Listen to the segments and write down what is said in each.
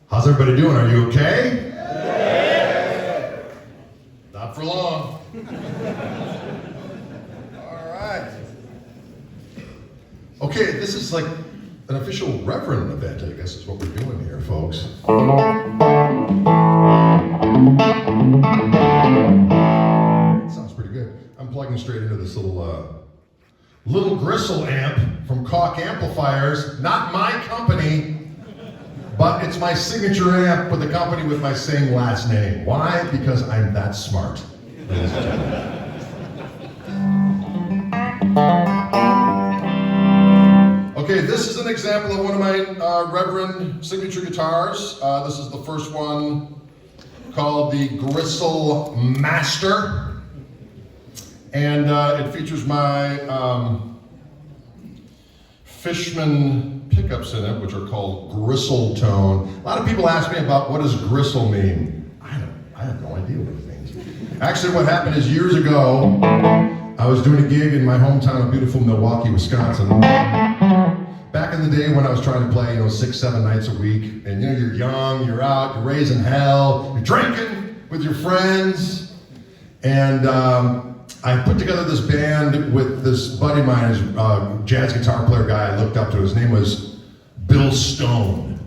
How's everybody doing? Are you okay? Yeah. Not for long. All right. Okay, this is like an official reverend event, I guess is what we're doing here, folks. It sounds pretty good. I'm plugging straight into this little gristle amp from Koch amplifiers. Not my company. But it's my signature amp with a company with my same last name. Why? Because I'm that smart, ladies and gentlemen. Okay, this is an example of one of my Reverend signature guitars. This is the first one called the Gristle Master. And it features my Fishman pickups in it, which are called gristle tone. A lot of people ask me about what does gristle mean. I have no idea what it means. Actually, what happened is years ago, I was doing a gig in my hometown of beautiful Milwaukee, Wisconsin. Back in the day when I was trying to play, 6, 7 nights a week, and you're young, you're out, you're raising hell, you're drinking with your friends, and I put together this band with this buddy of mine, a jazz guitar player guy I looked up to. His name was Bill Stone.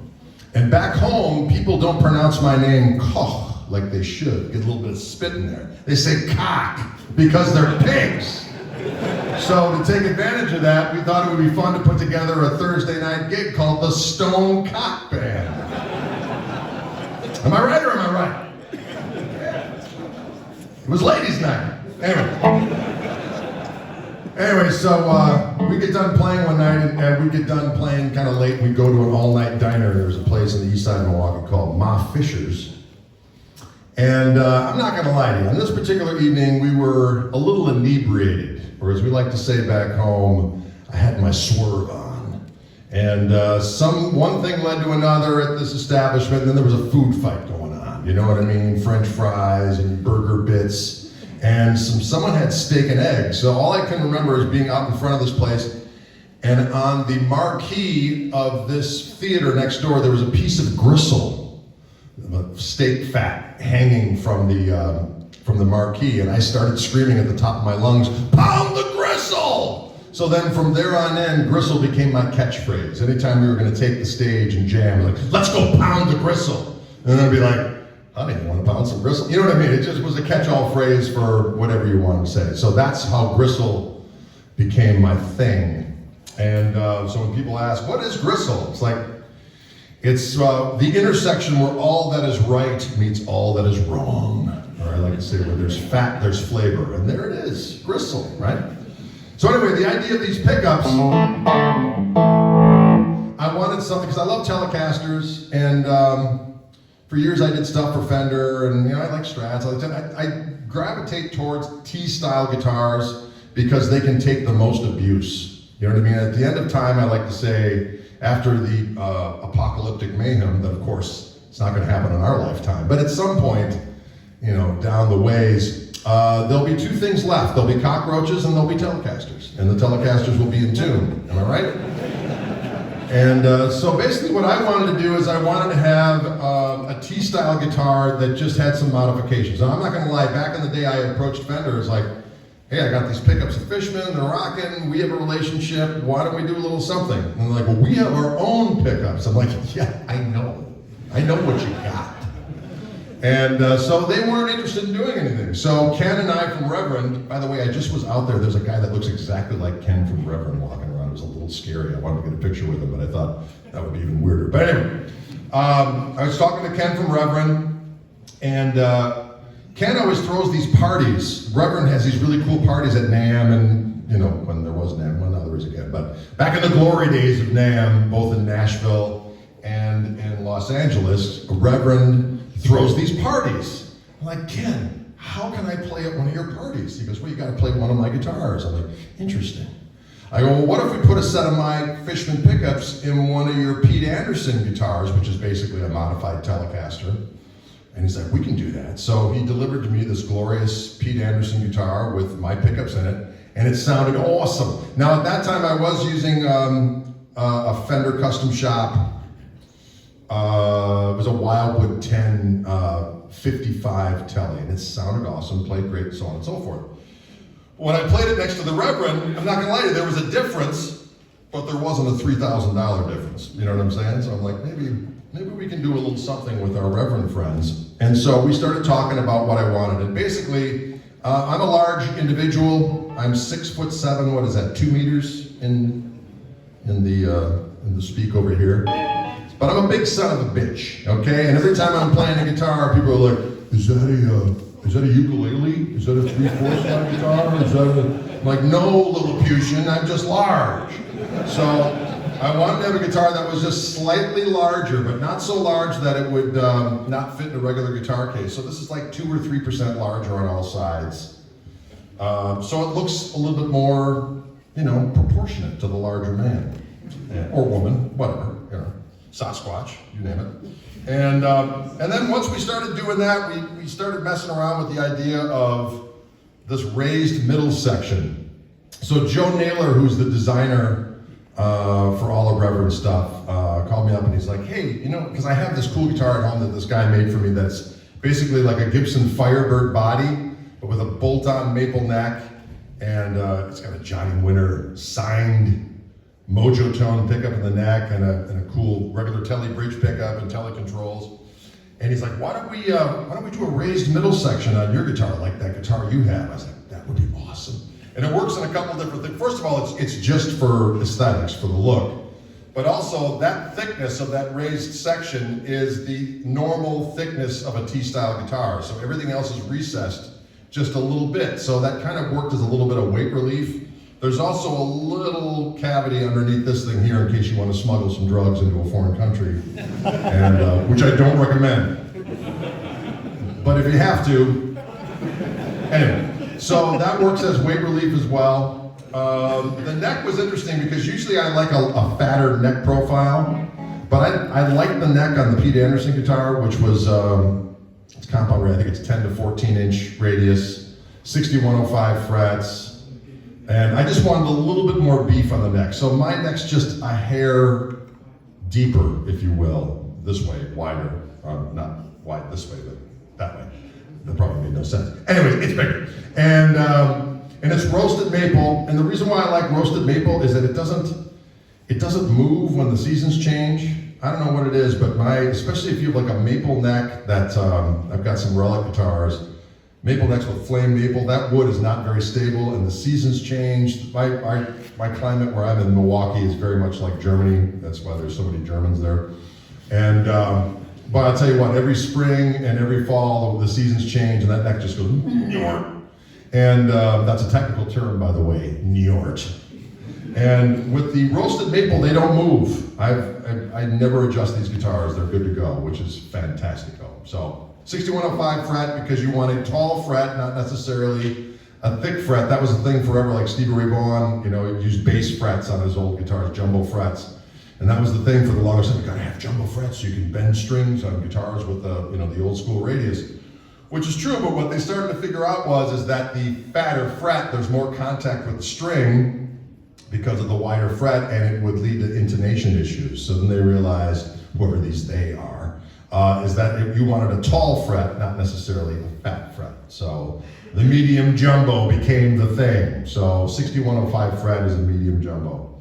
And back home, people don't pronounce my name Koch like they should. Get a little bit of spit in there. They say cock because they're pigs. So to take advantage of that, we thought it would be fun to put together a Thursday night gig called the Stone Cock Band. Am I right or am I right? It was ladies' night. Anyway, so we get done playing one night, and we get done playing kind of late, and we go to an all-night diner. There's a place in the east side of Milwaukee called Ma Fisher's. And I'm not going to lie to you, on this particular evening, we were a little inebriated, or as we like to say back home, I had my swerve on. And one thing led to another at this establishment, and then there was a food fight going on. You know what I mean? French fries and burger bits. And someone had steak and eggs. So all I can remember is being out in front of this place, and on the marquee of this theater next door, there was a piece of gristle, steak fat, hanging from the marquee, and I started screaming at the top of my lungs, "Pound the gristle!" So then from there on in, gristle became my catchphrase. Anytime we were going to take the stage and jam, like, "Let's go pound the gristle," and then I'd be like, "Honey, you want to pound some gristle?" You know what I mean? It just was a catch-all phrase for whatever you want to say. So that's how gristle became my thing. And so when people ask, what is gristle? It's like, it's the intersection where all that is right meets all that is wrong. Or I like to say, where there's fat, there's flavor. And there it is, gristle, right? So anyway, the idea of these pickups, I wanted something, because I love Telecasters, and for years I did stuff for Fender, and I like Strats. I gravitate towards T-style guitars because they can take the most abuse. You know what I mean? At the end of time, I like to say, after the apocalyptic mayhem, that of course it's not going to happen in our lifetime, but at some point, down the ways, there'll be two things left. There'll be cockroaches and there'll be Telecasters, and the Telecasters will be in tune. Am I right? And so basically what I wanted to do is I wanted to have a T-style guitar that just had some modifications. Now I'm not going to lie, back in the day I approached Fender, it's like, hey, I got these pickups at Fishman, they're rocking, we have a relationship, why don't we do a little something? And they're like, well, we have our own pickups. I'm like, yeah, I know what you got. And so they weren't interested in doing anything. So Ken and I from Reverend, by the way, I just was out there, there's a guy that looks exactly like Ken from Reverend walking around. It was a little scary. I wanted to get a picture with him, but I thought that would be even weirder. But anyway, I was talking to Ken from Reverend, and Ken always throws these parties. Reverend has these really cool parties at NAMM, and when there was NAMM, well now there is again, but back in the glory days of NAMM, both in Nashville and in Los Angeles, Reverend throws these parties. I'm like, Ken, how can I play at one of your parties? He goes, well, you gotta play one of my guitars. I'm like, interesting. I go, well, what if we put a set of my Fishman pickups in one of your Pete Anderson guitars, which is basically a modified Telecaster? And he's like, we can do that. So he delivered to me this glorious Pete Anderson guitar with my pickups in it, and it sounded awesome. Now at that time I was using a Fender Custom Shop It was a Wildwood 10 55 telly, and it sounded awesome, played great, so on and so forth. When I played it next to the Reverend, I'm not gonna lie to you, there was a difference, but there wasn't a $3,000 difference. You know what I'm saying? So I'm like, maybe we can do a little something with our Reverend friends. And so we started talking about what I wanted. And basically, I'm a large individual. I'm 6'7", what is that, 2 meters in the speak over here. But I'm a big son of a bitch, okay? And every time I'm playing a guitar, people are like, is that a ukulele? Is that a 3/4 slide guitar? Is that I'm like, no, Lilliputian, I'm just large. So I wanted to have a guitar that was just slightly larger, but not so large that it would not fit in a regular guitar case. So this is like 2 or 3% larger on all sides. So it looks a little bit more, proportionate to the larger man. Or woman, whatever, Sasquatch, you name it. And then once we started doing that, we started messing around with the idea of this raised middle section. So Joe Naylor, who's the designer for all the Reverend stuff, called me up and he's like, hey, because I have this cool guitar at home that this guy made for me that's basically like a Gibson Firebird body, but with a bolt-on maple neck, and it's got a Johnny Winter signed Mojo tone pickup in the neck and a cool regular telly bridge pickup and telly controls. And he's like, why don't we do a raised middle section on your guitar like that guitar you have? I was like, that would be awesome. And it works in a couple different things. First of all, it's just for aesthetics, for the look. But also that thickness of that raised section is the normal thickness of a T-style guitar. So everything else is recessed just a little bit. So that kind of worked as a little bit of weight relief. There's also a little cavity underneath this thing here in case you want to smuggle some drugs into a foreign country, and which I don't recommend. But if you have to, anyway. So that works as weight relief as well. The neck was interesting because usually I like a fatter neck profile, but I like the neck on the Pete Anderson guitar, which was it's compound rate. I think it's 10 to 14 inch radius, 6105 frets. And I just wanted a little bit more beef on the neck. So my neck's just a hair deeper, if you will, this way, wider. Not wide this way, but that way. That probably made no sense. Anyway, it's bigger. And it's roasted maple. And the reason why I like roasted maple is that it doesn't move when the seasons change. I don't know what it is, but especially if you have like a maple neck that, I've got some relic guitars, maple necks with flame maple, that wood is not very stable and the seasons change. My climate where I'm in Milwaukee is very much like Germany. That's why there's so many Germans there. And, but I'll tell you what, every spring and every fall, the seasons change and that neck just goes, Njort. And that's a technical term, by the way, Njort. And with the roasted maple, they don't move. I never adjust these guitars. They're good to go, which is fantastico. So 6105 fret because you want a tall fret, not necessarily a thick fret. That was a thing forever, like Stevie Ray Vaughan, he used bass frets on his old guitars, jumbo frets. And that was the thing for the longest time. You gotta have jumbo frets so you can bend strings on guitars with the old school radius. Which is true, but what they started to figure out is that the fatter fret, there's more contact with the string because of the wider fret, and it would lead to intonation issues. So then they realized, whoever these they are, is that if you wanted a tall fret, not necessarily a fat fret. So the medium jumbo became the thing. So 6105 fret is a medium jumbo.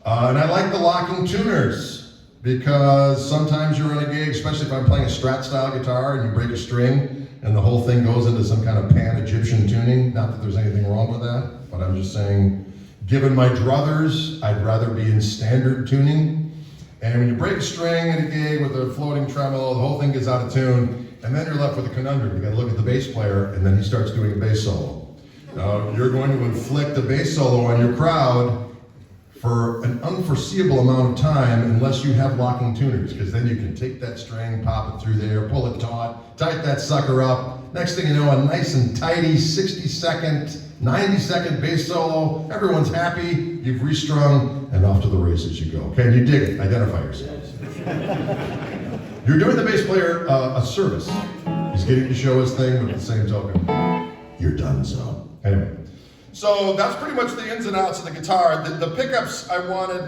And I like the locking tuners because sometimes you're on a gig, especially if I'm playing a Strat style guitar and you break a string and the whole thing goes into some kind of pan-Egyptian tuning. Not that there's anything wrong with that, but I'm just saying, given my druthers, I'd rather be in standard tuning. And when you break a string at a gig with a floating tremolo, the whole thing gets out of tune, and then you're left with a conundrum. You gotta look at the bass player, and then he starts doing a bass solo. Now, you're going to inflict a bass solo on your crowd for an unforeseeable amount of time unless you have locking tuners, because then you can take that string, pop it through there, pull it taut, tight that sucker up. Next thing you know, a nice and tidy 60-second, 90-second bass solo. Everyone's happy, you've restrung, and off to the races you go. Okay, you dig it, identify yourselves. You're doing the bass player a service. He's getting to show his thing, but at the same token, you're done so. Anyway. So that's pretty much the ins and outs of the guitar. The pickups I wanted,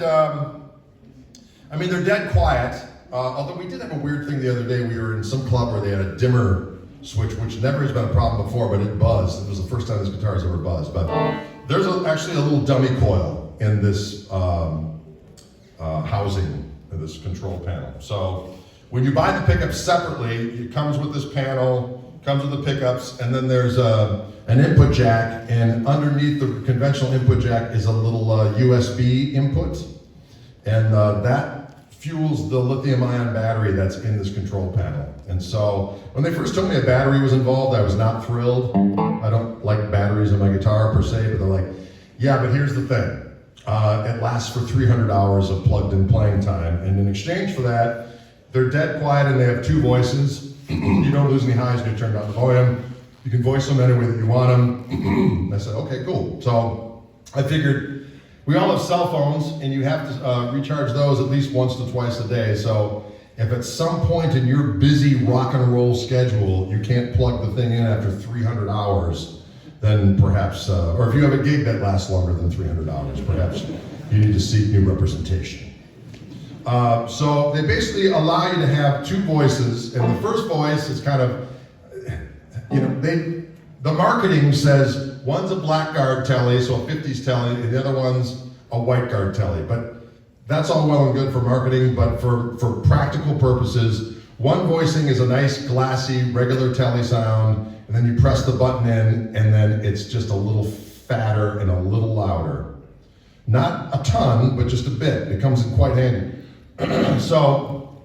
they're dead quiet. Although we did have a weird thing the other day. We were in some club where they had a dimmer switch, which never has been a problem before, but it buzzed. It was the first time this guitar has ever buzzed. But there's actually a little dummy coil in this housing, in this control panel. So when you buy the pickups separately, it comes with this panel, comes with the pickups, and then there's an input jack, and underneath the conventional input jack is a little USB input, and that fuels the lithium-ion battery that's in this control panel. And so when they first told me a battery was involved, I was not thrilled. I don't like batteries in my guitar per se, but they're like, yeah, but here's the thing. It lasts for 300 hours of plugged-in playing time, and in exchange for that, they're dead quiet and they have two voices. You don't lose any highs when you turn down the volume. You can voice them any way that you want them. I said, okay, cool. So I figured, we all have cell phones, and you have to recharge those at least once to twice a day. So if at some point in your busy rock and roll schedule, you can't plug the thing in after 300 hours, then perhaps, or if you have a gig that lasts longer than 300 hours, perhaps you need to seek new representation. So they basically allow you to have two voices, and the first voice is kind of, the marketing says one's a black guard telly, so a 50s telly, and the other one's a white guard telly. But that's all well and good for marketing, but for practical purposes, one voicing is a nice, glassy, regular telly sound, and then you press the button in, and then it's just a little fatter and a little louder. Not a ton, but just a bit. It comes in quite handy. So,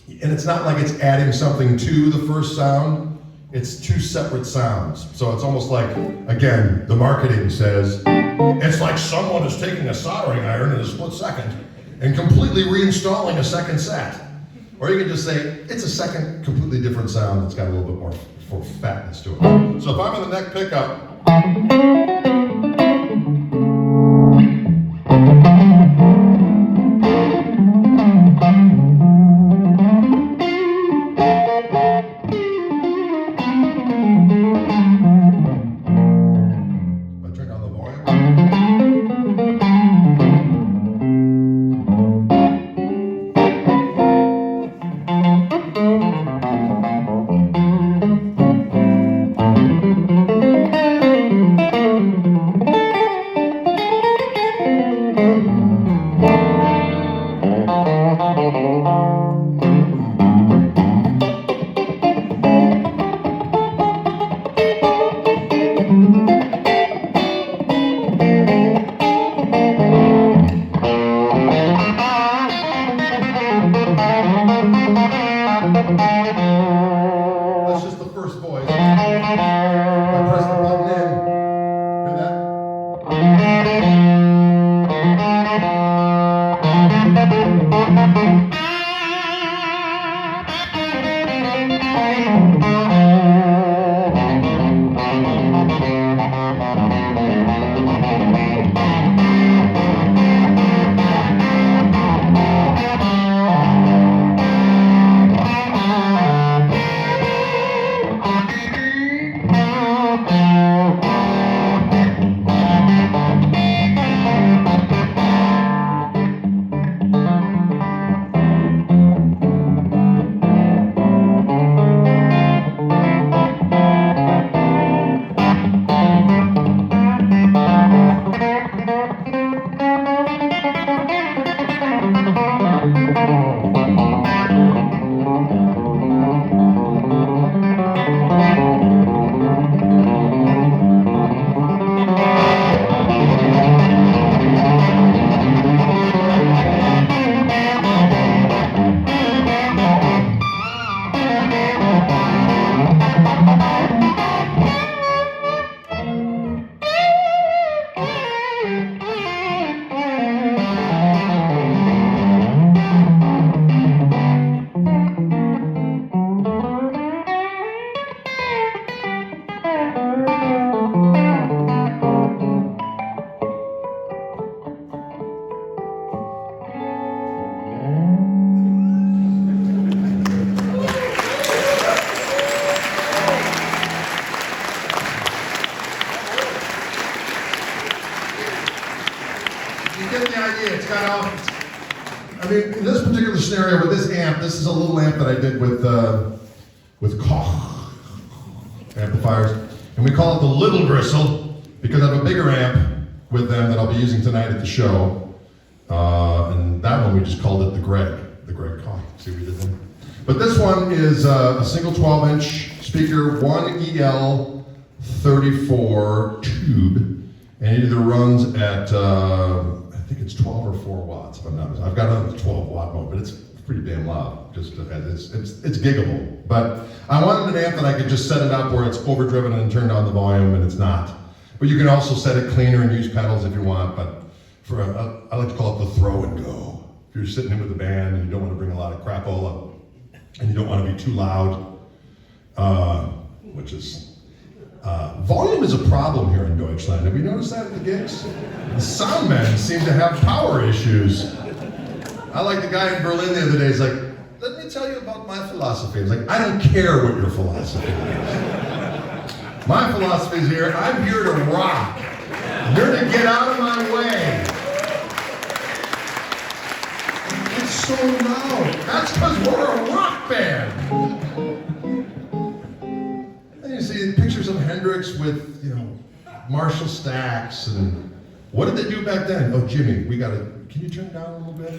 and it's not like it's adding something to the first sound. It's two separate sounds. So it's almost like, again, the marketing says, it's like someone is taking a soldering iron in a split second and completely reinstalling a second set. Or you can just say, it's a second completely different sound that's got a little bit more fatness to it. So if I'm on the neck pickup, that's just the first voice. If I press the button in, hear that? amp. This is a little amp that I did with Koch amplifiers. And we call it the Little Gristle because I have a bigger amp with them that I'll be using tonight at the show. And that one we just called it the Greg Koch. See what we did there? But this one is a single 12-inch speaker, one EL34 tube. And it either runs at, I think it's 12 or 4 watts, if I'm not mistaken. I've got it on the 12 watt mode, but it's pretty damn loud. Just it's giggable. But I wanted an amp that I could just set it up where it's overdriven and turn down the volume, and it's not. But you can also set it cleaner and use pedals if you want. But for I like to call it the throw and go. If you're sitting in with a band and you don't want to bring a lot of crapola, and you don't want to be too loud, which is. Volume is a problem here in Deutschland. Have you noticed that at the gigs? The sound men seem to have power issues. I like the guy in Berlin the other day, he's like, let me tell you about my philosophy. I was like, I don't care what your philosophy is. My philosophy is here, I'm here to rock. You're to get out of my way. It's so loud. That's because we're a rock band. You see pictures of Hendrix with, Marshall Stacks, and what did they do back then? Oh, Jimmy, can you turn it down a little bit?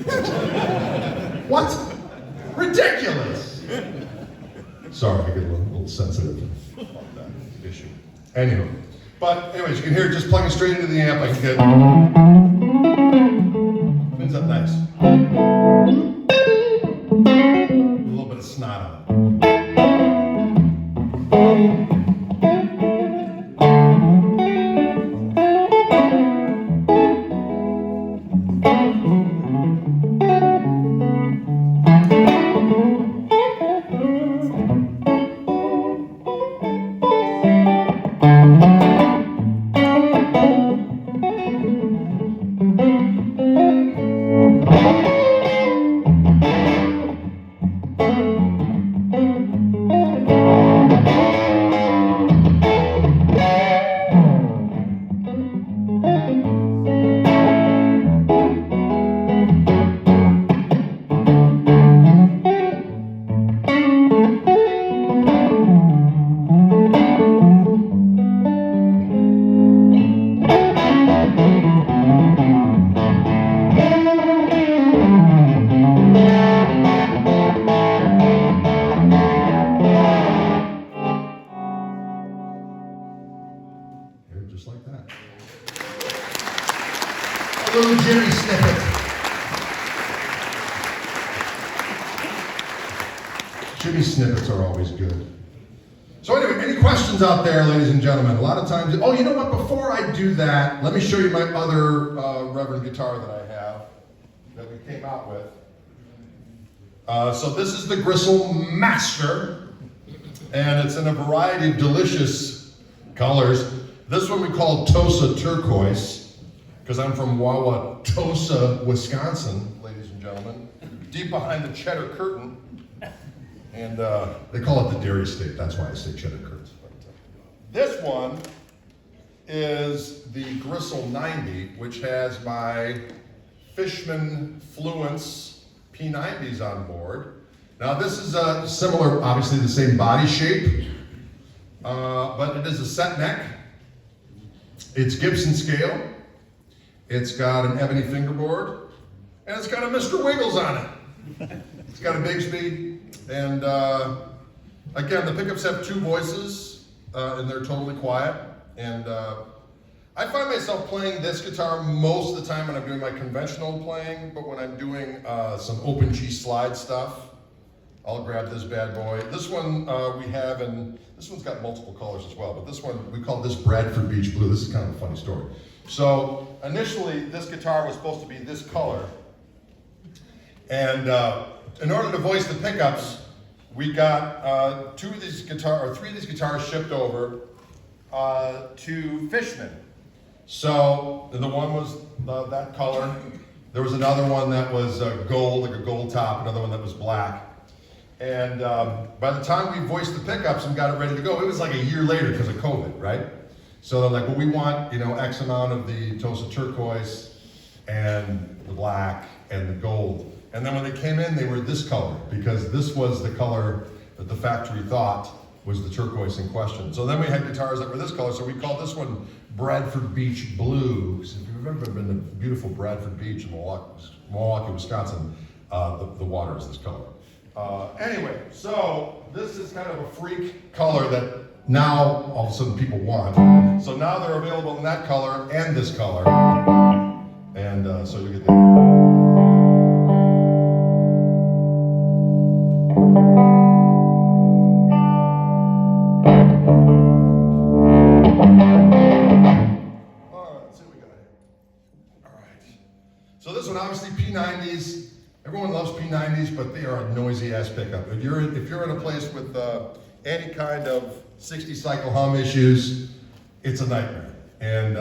What? Ridiculous! Sorry, I get a little sensitive about that issue. Anyway, but anyways, you can hear it just plugging straight into the amp. I can get, cleans up nice. A little bit of snot on it. Just like that. A little Jimmy snippet. Jimmy snippets are always good. So anyway, any questions out there, ladies and gentlemen? A lot of times, oh, you know what? Before I do that, let me show you my other Reverend guitar that I have, that we came out with. So this is the Gristle Master, and it's in a variety of delicious colors. This one we call Tosa Turquoise, because I'm from Wauwatosa, Wisconsin, ladies and gentlemen, deep behind the cheddar curtain. And they call it the Dairy State, that's why I say cheddar curtains. This one is the Gristle 90, which has my Fishman Fluence P90s on board. Now this is a similar, obviously the same body shape, but it is a set neck. It's Gibson scale, it's got an ebony fingerboard, and it's got a Mr. Wiggles on it. It's got a Bigsby, and again, the pickups have 2 voices, and they're totally quiet. And I find myself playing this guitar most of the time when I'm doing my conventional playing, but when I'm doing some open G slide stuff, I'll grab this bad boy. This one we have, and this one's got multiple colors as well, but this one, we call this Bradford Beach Blue. This is kind of a funny story. So initially, this guitar was supposed to be this color, and in order to voice the pickups, we got 3 of these guitars shipped over to Fishman. So the one was that color. There was another one that was gold, like a gold top, another one that was black. And by the time we voiced the pickups and got it ready to go, it was like a year later because of COVID, right? So they're like, well, we want, X amount of the Tosa Turquoise and the black and the gold. And then when they came in, they were this color, because this was the color that the factory thought was the turquoise in question. So then we had guitars that were this color, so we called this one Bradford Beach Blue. If you've ever been to beautiful Bradford Beach in Milwaukee, Wisconsin, the water is this color. Anyway, so this is kind of a freak color that now all of a sudden people want. So now they're available in that color and this color. And so you get the... So this one, obviously P90s. Everyone loves P90s, but they are a noisy ass pickup. If you're in a place with any kind of 60 cycle hum issues, it's a nightmare. And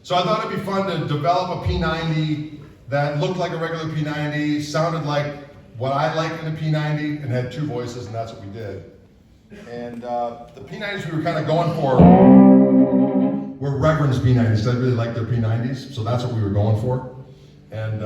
so I thought it'd be fun to develop a P90 that looked like a regular P90, sounded like what I like in a P90, and had two voices, and that's what we did. And the P90s we were kind of going for were Reverend's P90s, because I really like their P90s, so that's what we were going for. And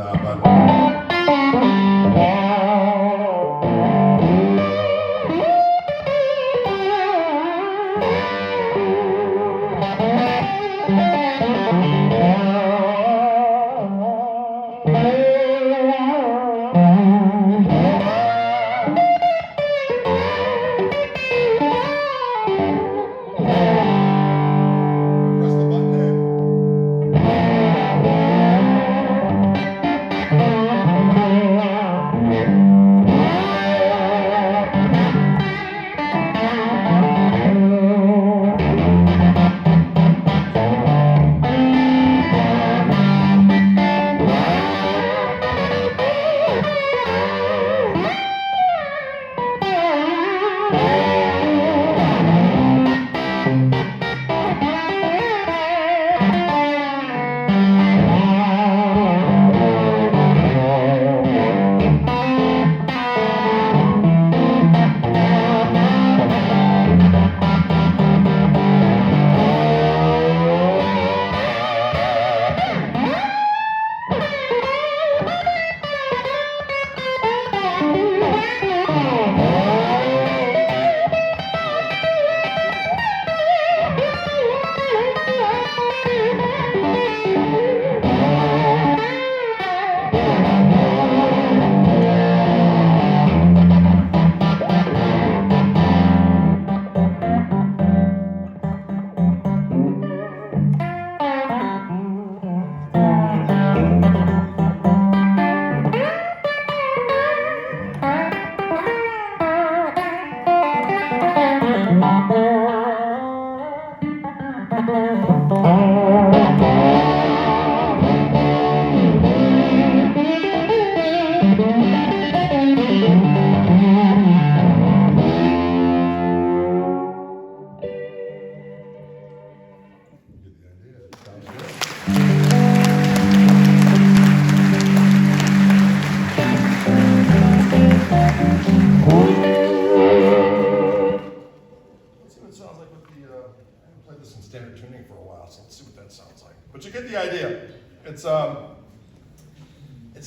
standard tuning for a while, so let's see what that sounds like. But you get the idea. It's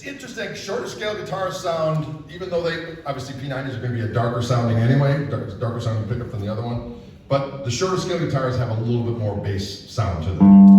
interesting. Shorter scale guitars sound, even though they, obviously P90s are going to be a darker sounding anyway, darker sounding pickup than the other one, but the shorter scale guitars have a little bit more bass sound to them.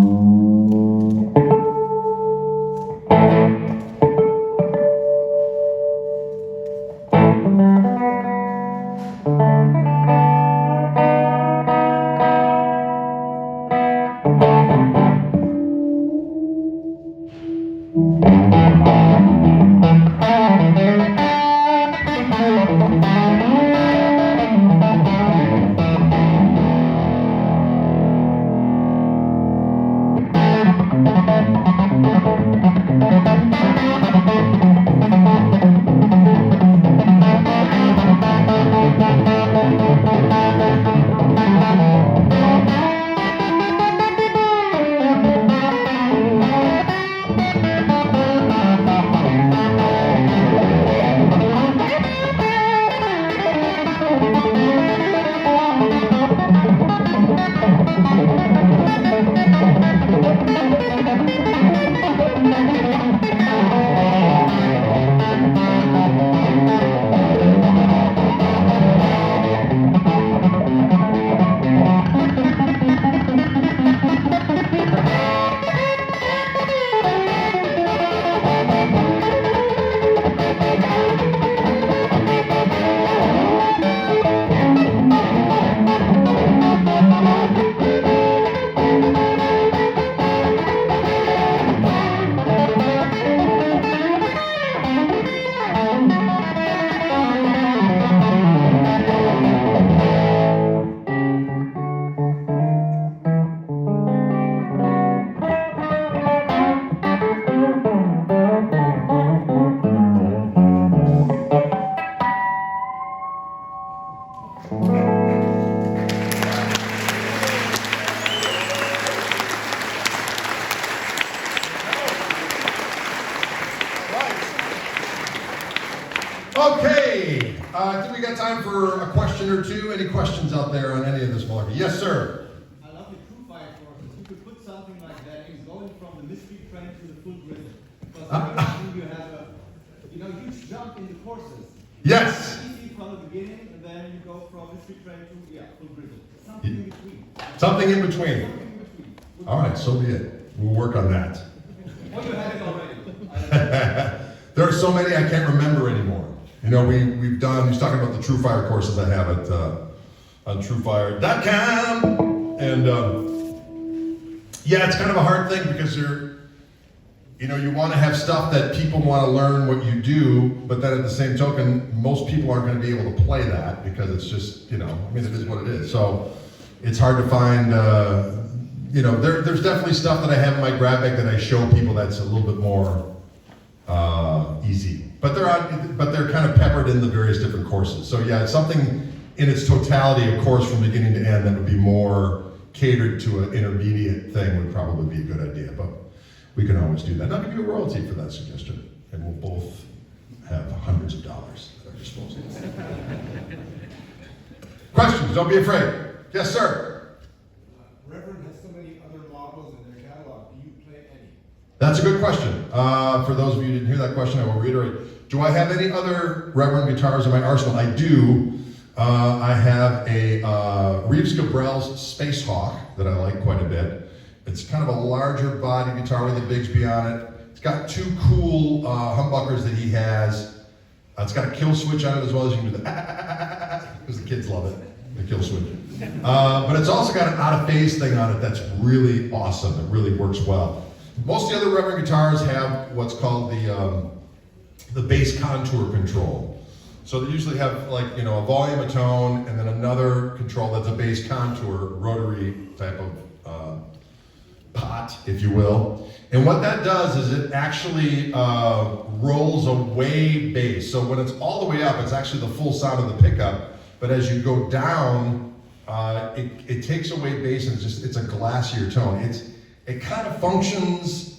Okay, I think we got time for a question or two. Any questions out there on any of this malarkey? Yes, sir. I love the true fire courses. You could put something like that in, going from the mystery train to the full grizzle. Because you have a huge jump in the courses. Yes. Easy from the beginning, and then you go from mystery train to full grizzle. Something in between. Something in between. Something in between. All right, so be it. We'll work on that. Oh, you have it already. There are so many I can't remember anymore. We've done, he's talking about the True Fire courses I have at on truefire.com. And yeah, it's kind of a hard thing because you want to have stuff that people want to learn what you do, but then at the same token, most people aren't going to be able to play that because it's just, it is what it is. So it's hard to find, there's definitely stuff that I have in my grab bag that I show people that's a little bit more easy. But they're kind of peppered in the various different courses. So yeah, it's something in its totality, of course, from beginning to end that would be more catered to an intermediate thing would probably be a good idea. But we can always do that. And I'll give you a royalty for that suggestion. And we'll both have hundreds of dollars at our disposal. Questions? Don't be afraid. Yes, sir. Reverend has so many other models in their catalog. Do you play any? That's a good question. For those of you who didn't hear that question, I will reiterate. Do I have any other Reverend guitars in my arsenal? I do. I have a Reeves Gabrel's Space Hawk that I like quite a bit. It's kind of a larger body guitar with a Bigsby on it. It's got two cool humbuckers that he has. It's got a kill switch on it as well, as you can do the because the kids love it, the kill switch. But it's also got an out of phase thing on it that's really awesome. It really works well. Most of the other Reverend guitars have what's called the bass contour control. So they usually have a volume, a tone, and then another control that's a bass contour, rotary type of pot, if you will. And what that does is it actually rolls away bass. So when it's all the way up, it's actually the full sound of the pickup. But as you go down, it takes away bass and it's a glassier tone. It kind of functions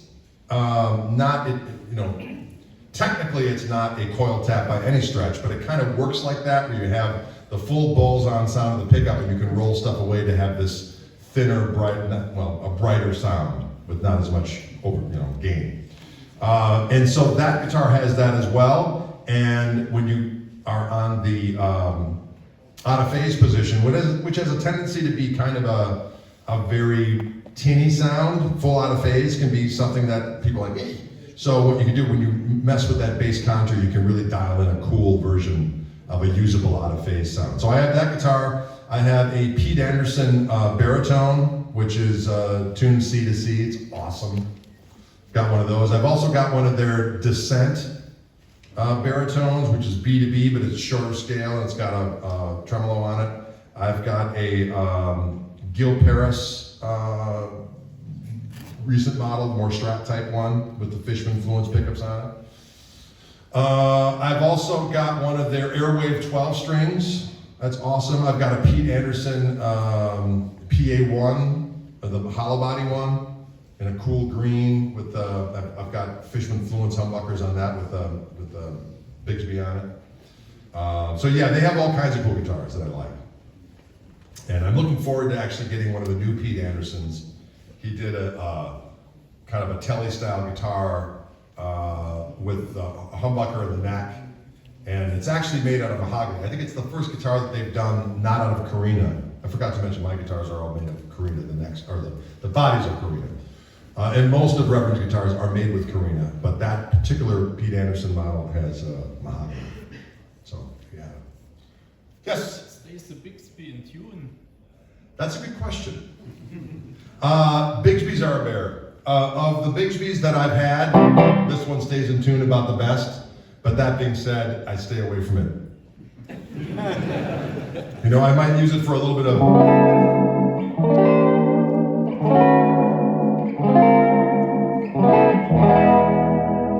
technically it's not a coil tap by any stretch, but it kind of works like that where you have the full balls on sound of the pickup and you can roll stuff away to have this thinner, a brighter sound with not as much gain. And so that guitar has that as well. And when you are on the out of phase position, which has a tendency to be kind of a very tinny sound, full out of phase can be something that people are like, hey. So what you can do when you mess with that bass contour, you can really dial in a cool version of a usable out of phase sound. So I have that guitar. I have a Pete Anderson baritone, which is tuned C to C. It's awesome. Got one of those. I've also got one of their Descent baritones, which is B to B, but it's shorter scale and it's got a tremolo on it. I've got a Gil Paris recent model, more Strat type one with the Fishman Fluence pickups on it. I've also got one of their Airwave 12 strings. That's awesome. I've got a Pete Anderson PA1, the hollow body one, in a cool green with I've got Fishman Fluence humbuckers on that with Bigsby on it. So yeah, they have all kinds of cool guitars that I like. And I'm looking forward to actually getting one of the new Pete Andersons. He did a kind of a telly style guitar with a humbucker in the neck. And it's actually made out of mahogany. I think it's the first guitar that they've done not out of Carina. I forgot to mention my guitars are all made of Carina. The bodies are Carina. And most of Reverend's guitars are made with Carina, but that particular Pete Anderson model has mahogany. So, yeah. Yes? Stays the Bigsby in tune? That's a good question. Bigsby's are a bear. Of the Bigsby's that I've had, this one stays in tune about the best. But that being said, I stay away from it. I might use it for a little bit of...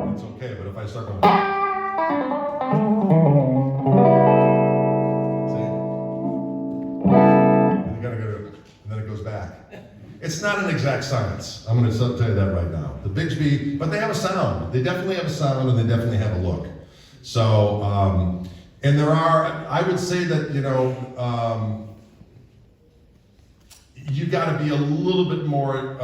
That's okay, but if I start going... See? And then it goes back. It's not an exact science. I'm going to tell you that right now. The Bigsby, but they have a sound. They definitely have a sound and they definitely have a look. So And there are, I would say that, you got to be a little bit more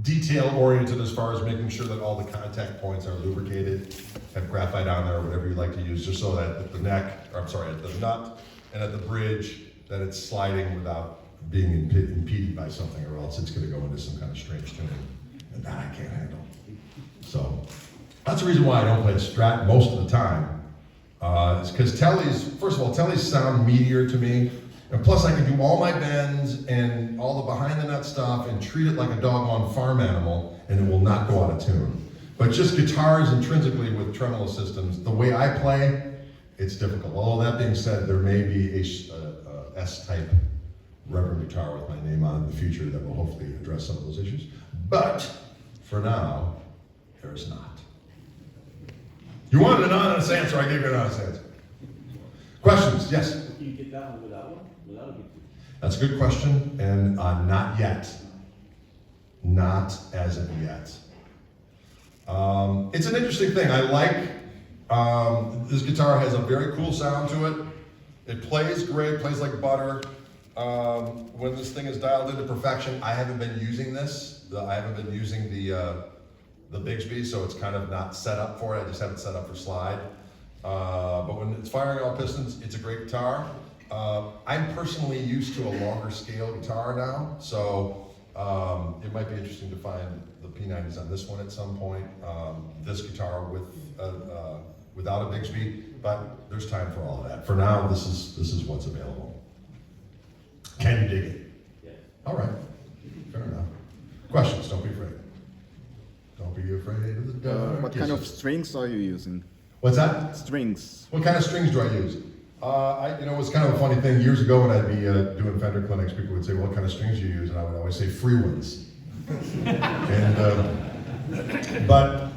detail-oriented as far as making sure that all the contact points are lubricated, have graphite on there, or whatever you like to use, just so that at the neck, or I'm sorry, at the nut and at the bridge, that it's sliding without being impeded by something, or else it's going to go into some kind of strange tuning, and that I can't handle. So that's the reason why I don't play Strat most of the time. It's because first of all, Telly's sound meatier to me. And plus I can do all my bends and all the behind the nut stuff and treat it like a doggone farm animal, and it will not go out of tune. But just guitars intrinsically with tremolo systems, the way I play, it's difficult. Although that being said, there may be a S-type Reverend guitar with my name on it in the future that will hopefully address some of those issues. But for now, there's not. You wanted an honest answer, I gave you an honest answer. Questions? Yes? Can you get that one without one? Without a big two? That's a good question, and not yet. Not as of yet. It's an interesting thing. I like, this guitar has a very cool sound to it. It plays great, plays like butter. When this thing is dialed into perfection, I haven't been using this. I haven't been using the Bigsby, so it's kind of not set up for it. I just have it set up for slide. But when it's firing all pistons, it's a great guitar. I'm personally used to a longer scale guitar now, so it might be interesting to find the P90s on this one at some point. This guitar without a Bigsby, but there's time for all of that. For now, this is what's available. Can you dig it? Yeah. All right, fair enough. Questions? Don't be afraid. Don't be afraid of the dark. What kind of strings are you using? What's that? Strings. What kind of strings do I use? It was kind of a funny thing. Years ago when I'd be doing Fender clinics, people would say, "What kind of strings do you use?" And I would always say, "Free ones." But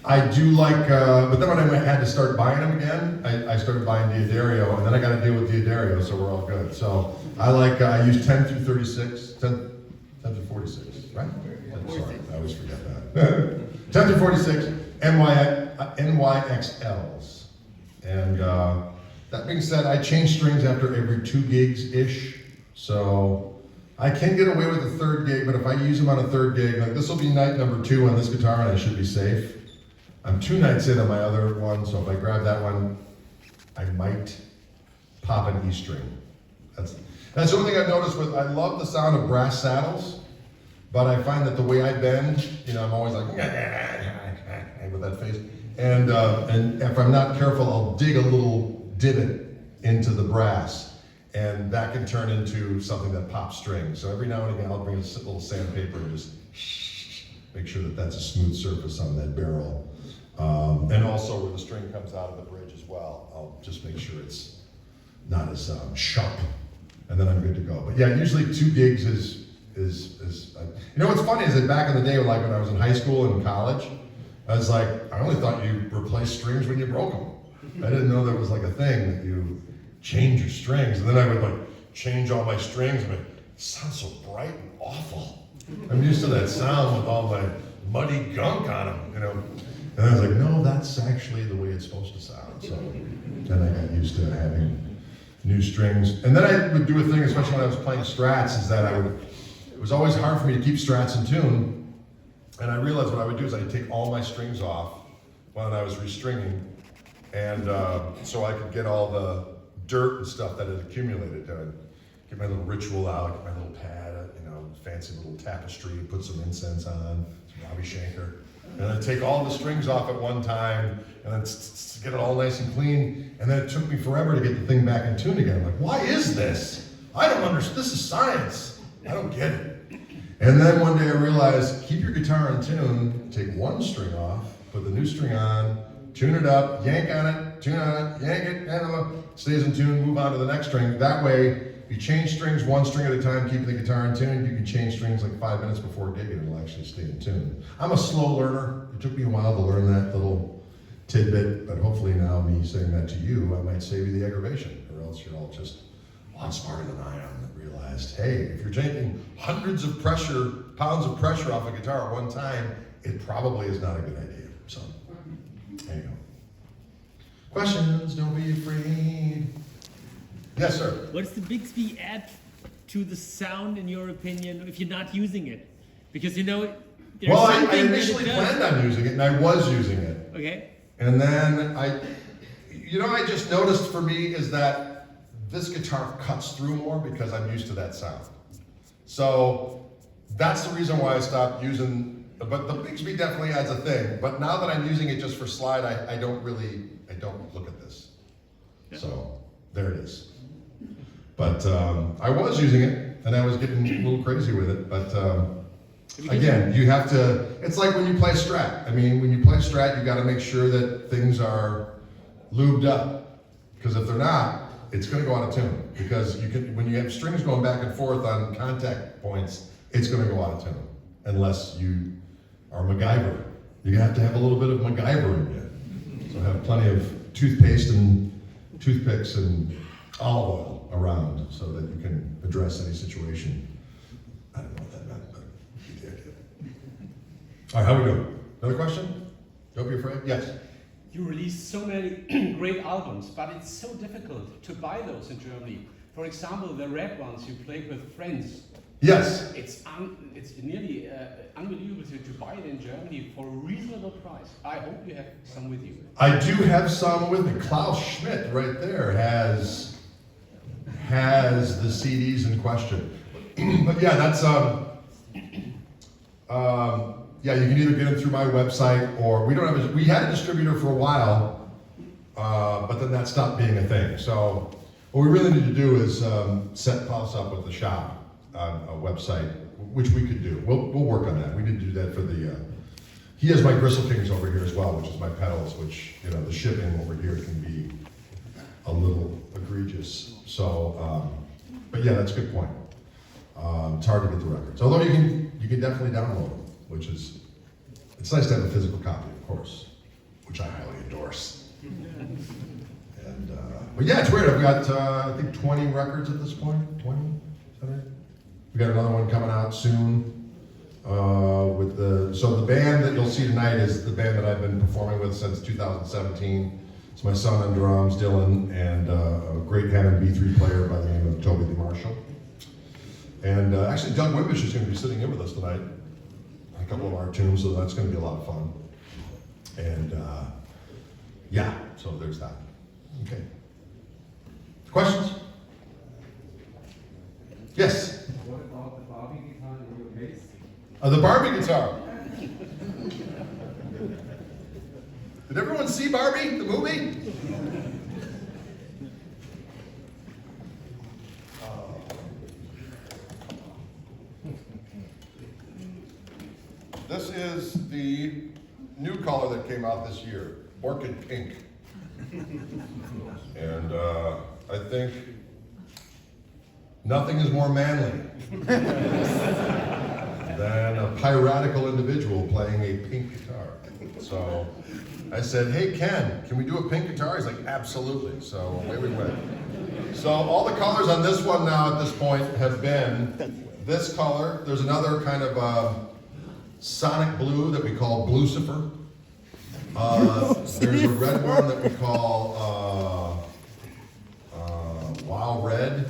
I do like, but then when I had to start buying them again, I started buying D'Addario, and then I got to deal with D'Addario, so we're all good. So I use 10 through 36, 10 through 46, right? I'm sorry, I always forget that. 10 through 46, NYXLs. And that being said, I change strings after every 2 gigs-ish. So I can get away with a third gig, but if I use them on a third gig, like this will be night number 2 on this guitar, and I should be safe. I'm 2 nights in on my other one, so if I grab that one, I might pop an E string. That's the only thing I've noticed with, I love the sound of brass saddles, but I find that the way I bend, I'm always like, with that face. And if I'm not careful, I'll dig a little divot into the brass, and that can turn into something that pops strings. So every now and again, I'll bring a little sandpaper and just make sure that that's a smooth surface on that barrel. And also where the string comes out of the bridge as well, I'll just make sure it's not as sharp, and then I'm good to go. But yeah, usually 2 gigs is what's funny is that back in the day, like when I was in high school and college, I was like, I only thought you replaced strings when you broke them. I didn't know there was like a thing that you change your strings, and then I would like change all my strings, and it sounds so bright and awful. I'm used to that sound with all my muddy gunk on them, And I was like, no, that's actually the way it's supposed to sound. So then I got used to having new strings. And then I would do a thing, especially when I was playing Strats, is that it was always hard for me to keep Strats in tune. And I realized what I would do is I'd take all my strings off when I was restringing, and so I could get all the dirt and stuff that had accumulated. Get my little ritual out, get my little pad, fancy little tapestry, put some incense on, some Robbie Shanker. And I'd take all the strings off at one time, and then get it all nice and clean. And then it took me forever to get the thing back in tune again. I'm like, why is this? I don't understand. This is science. I don't get it. And then one day I realized, keep your guitar in tune, take 1 string off, put the new string on, tune it up, yank on it, tune on it, yank it, and stays in tune, move on to the next string. That way, if you change strings 1 string at a time, keeping the guitar in tune, you can change strings like 5 minutes before gigging, and it'll actually stay in tune. I'm a slow learner. It took me a while to learn that little tidbit, but hopefully now me saying that to you, I might save you the aggravation, or else you're all just a lot smarter than I am that realized, hey, if you're taking hundreds of pounds of pressure off a guitar at one time, it probably is not a good idea. So, there you go. Questions, don't be afraid. Yes, sir. What does the Bixby add to the sound, in your opinion, if you're not using it? Because you know, there's Well, I something that it initially does. planned on using it, and I was using it. Okay. And then I just noticed for me is that this guitar cuts through more because I'm used to that sound. So that's the reason why I stopped using, but the Bixby definitely adds a thing. But now that I'm using it just for slide, I don't look at this. Yeah. So there it is. But I was using it, and I was getting a little crazy with it. But again, you have to. It's like when you play Strat. I mean, when you play Strat, you got to make sure that things are lubed up. Because if they're not, it's going to go out of tune. Because when you have strings going back and forth on contact points, it's going to go out of tune. Unless you are MacGyver. You have to have a little bit of MacGyver in you. So have plenty of toothpaste and toothpicks and olive oil around so that you can address any situation. I don't know what that meant, but you get the idea. All right, how we doing? Another question? Don't be afraid. Yes. You release so many great albums, but it's so difficult to buy those in Germany. For example, the red ones you played with friends. Yes. It's nearly unbelievable to buy it in Germany for a reasonable price. I hope you have some with you. I do have some with me. Klaus Schmidt right there has the CDs in question. But yeah, that's yeah, you can either get them through my website or we had a distributor for a while, but then that stopped being a thing. So what we really need to do is set Klaus up with the shop on a website, which we could do. We'll work on that. We need to do that for the. He has my Gristle Kings over here as well, which is my pedals, which the shipping over here can be a little egregious. So, but yeah, that's a good point. It's hard to get the records, although you can definitely download them, which is it's nice to have a physical copy, of course, which I highly endorse. And but yeah, it's weird. I've got I think 20 records at this point. 20, is that right? We got another one coming out soon. So the band that you'll see tonight is the band that I've been performing with since 2017. It's my son on drums, Dylan, and a great Hammond B3 player by the name of Toby Lee Marshall. And actually, Doug Wimbish is going to be sitting in with us tonight on a couple of our tunes, so that's going to be a lot of fun. And yeah, so there's that. Okay. Questions? Yes? What about the Barbie guitar in your case? The Barbie guitar. Did everyone see Barbie, the movie? This is the new color that came out this year, Orchid Pink. And I think nothing is more manly than a piratical individual playing a pink guitar. So I said, hey Ken, can we do a pink guitar? He's like, absolutely. So away we went. So all the colors on this one now at this point have been this color. There's another kind of sonic blue that we call Blucifer. There's a red one that we call Wild Red. Is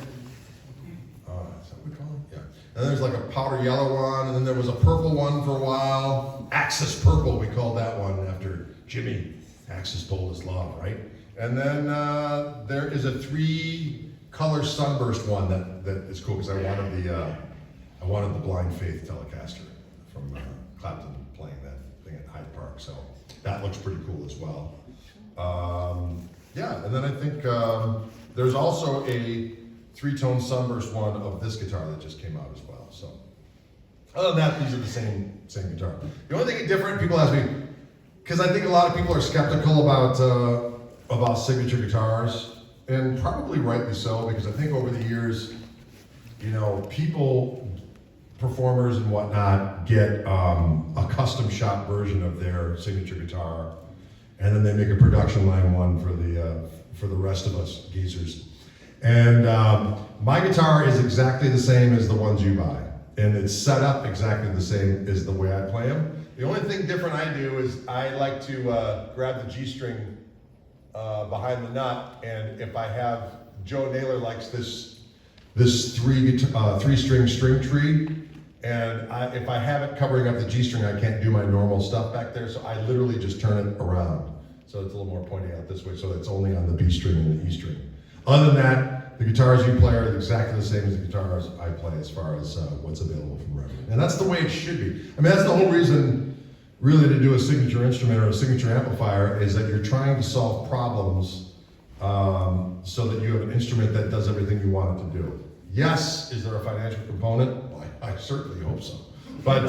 that what we call it? Yeah. And there's like a powder yellow one, and then there was a purple one for a while. Axis Purple, we called that one after Jimmy. Axis Boldest Love, right? And then there is a 3-color sunburst one that is cool because I wanted the Blind Faith Telecaster from Clapton playing that thing at Hyde Park. So that looks pretty cool as well. Yeah, and then I think there's also a 3-tone sunburst one of this guitar that just came out as well. So other than that, these are the same guitar. The only thing different, people ask me, because I think a lot of people are skeptical about signature guitars, and probably rightly so, because I think over the years, people, performers and whatnot, get a custom shop version of their signature guitar, and then they make a production line one for the rest of us geezers. And my guitar is exactly the same as the ones you buy, and it's set up exactly the same as the way I play them. The only thing different I do is I like to grab the G string behind the nut, and if I have, Joe Naylor likes this three-string string tree, and if I have it covering up the G string, I can't do my normal stuff back there, so I literally just turn it around. So it's a little more pointing out this way, so it's only on the B string and the E string. Other than that, the guitars you play are exactly the same as the guitars I play as far as what's available from Reverend. And that's the way it should be. I mean, that's the whole reason, really, to do a signature instrument or a signature amplifier is that you're trying to solve problems so that you have an instrument that does everything you want it to do. Yes, is there a financial component? Well, I certainly hope so. But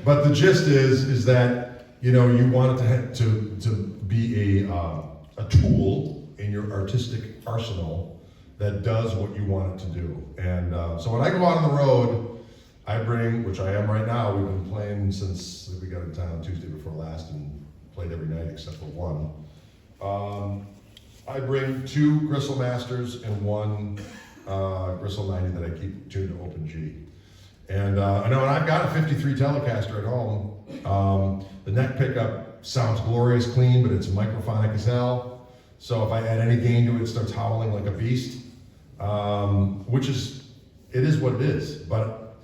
the gist is that you want it to be a tool in your artistic arsenal that does what you want it to do. And so when I go out on the road, I bring, which I am right now, we've been playing since we got in town Tuesday before last and played every night except for one. I bring 2 Gristle Masters and 1 Gristle 90 that I keep tuned to open G. And I know, and I've got a 53 Telecaster at home. The neck pickup sounds glorious clean, but it's microphonic as hell. So if I add any gain to it, it starts howling like a beast, it is what it is. But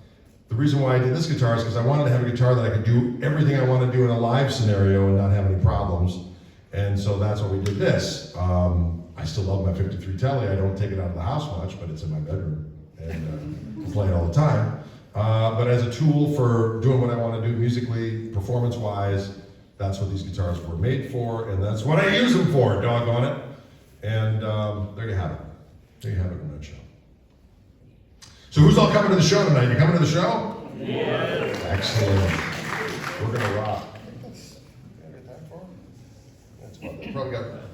the reason why I did this guitar is because I wanted to have a guitar that I could do everything I want to do in a live scenario and not have any problems. And so that's why we did this. I still love my 53 Tele. I don't take it out of the house much, but it's in my bedroom and play it all the time. But as a tool for doing what I want to do musically, performance-wise, that's what these guitars were made for, and that's what I use them for, doggone it. And there you have it. There you have it in a nutshell. So who's all coming to the show tonight? You coming to the show? Yeah. Excellent. We're gonna rock.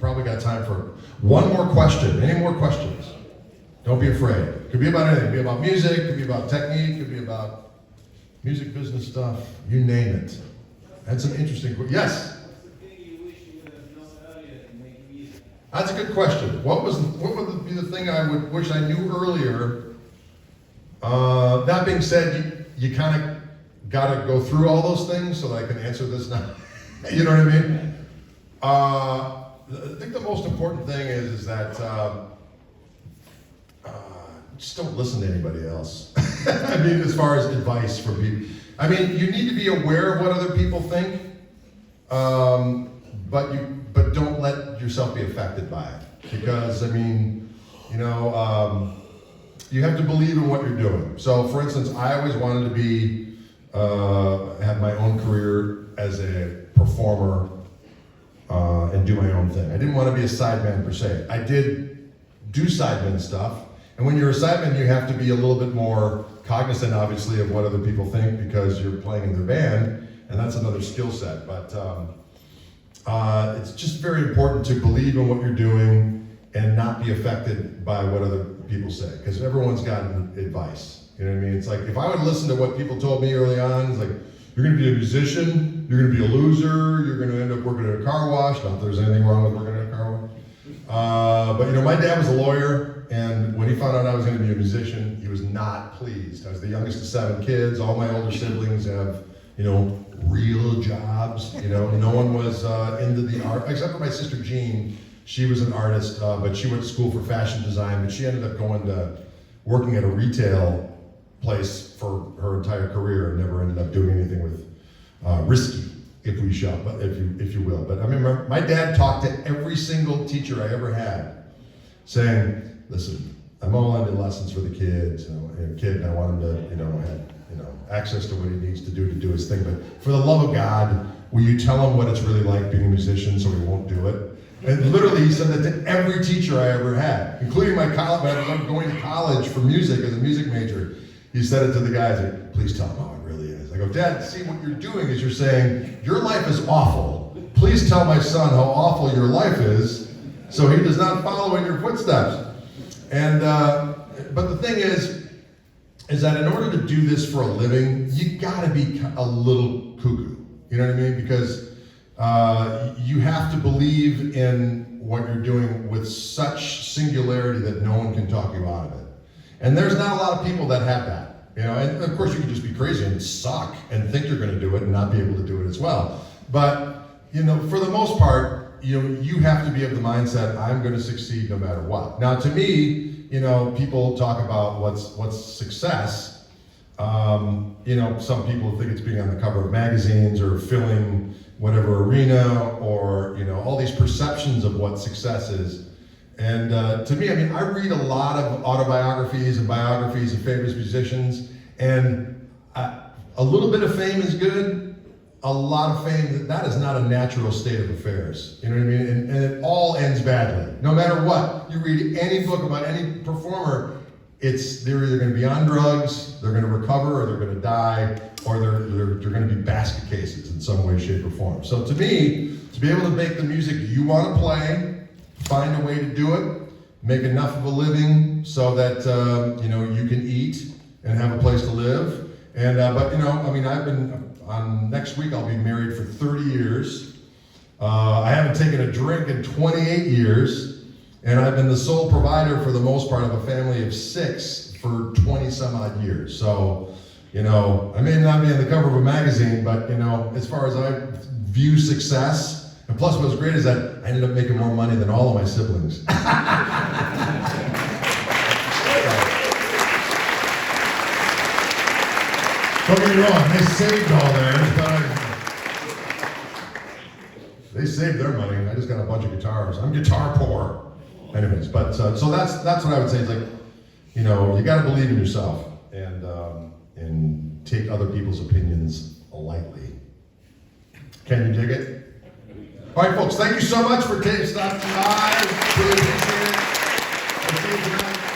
Probably got time for one more question. Any more questions? Don't be afraid. Could be about anything. Could be about music, could be about technique, could be about music business stuff. You name it. That's an interesting question. Yes? What's the thing you wish you would have known earlier in making music? That's a good question. What would be the thing I would wish I knew earlier? That being said, you kind of got to go through all those things so that I can answer this now. You know what I mean? I think the most important thing is that just don't listen to anybody else. I mean, as far as advice from people. I mean, you need to be aware of what other people think, but don't let yourself be affected by it. Because, I mean, you have to believe in what you're doing. So, for instance, I always wanted to have my own career as a performer and do my own thing. I didn't want to be a sideman per se. I did do sideman stuff. And when you're a sideman, you have to be a little bit more cognizant, obviously, of what other people think because you're playing in their band, and that's another skill set. But it's just very important to believe in what you're doing and not be affected by what other people say, because everyone's got advice. You know what I mean? It's like, if I would listen to what people told me early on, it's like, you're gonna be a musician, you're gonna be a loser, you're gonna end up working at a car wash. Not that there's anything wrong with working at a car wash. But my dad was a lawyer, and when he found out I was going to be a musician, he was not pleased. I was the youngest of 7 kids. All my older siblings have, real jobs. No one was into the art, except for my sister Jean. She was an artist, but she went to school for fashion design, but she ended up going to working at a retail place for her entire career and never ended up doing anything with risky, if you will. But I remember my dad talked to every single teacher I ever had, saying, "Listen, I'm all into lessons for the kids. And I want him to, have access to what he needs to do his thing. But for the love of God, will you tell him what it's really like being a musician so he won't do it?" And literally, he said that to every teacher I ever had, including my college. When I was going to college for music as a music major, he said it to the guys, like, "Please tell him how it really is." I go, "Dad, see, what you're doing is you're saying your life is awful. Please tell my son how awful your life is, so he does not follow in your footsteps." And but the thing is that in order to do this for a living, you gotta be a little cuckoo. You know what I mean? Because you have to believe in what you're doing with such singularity that no one can talk you out of it. And there's not a lot of people that have that. And of course you can just be crazy and suck and think you're gonna do it and not be able to do it as well. But for the most part, you have to be of the mindset, I'm going to succeed no matter what. Now, to me, people talk about what's success. Some people think it's being on the cover of magazines or filling whatever arena, or all these perceptions of what success is. And to me, I read a lot of autobiographies and biographies of famous musicians, and a little bit of fame is good. A lot of fame, that is not a natural state of affairs. You know what I mean? And it all ends badly. No matter what. You read any book about any performer, they're either going to be on drugs, they're going to recover, or they're going to die, or they're going to be basket cases in some way, shape, or form. So to me, to be able to make the music you want to play, find a way to do it, make enough of a living so that you can eat and have a place to live. And I've been next week I'll be married for 30 years. I haven't taken a drink in 28 years, and I've been the sole provider for the most part of a family of 6 for 20 some odd years. So, I may not be on the cover of a magazine, but as far as I view success, and plus what's great is that I ended up making more money than all of my siblings. Don't get me wrong, they saved all theirs, but they saved their money. I just got a bunch of guitars. I'm guitar poor. Anyways, but so that's what I would say. Is like, you got to believe in yourself and take other people's opinions lightly. Can you dig it? All right, folks. Thank you so much for stopping by. Really appreciate it. We'll see you tonight.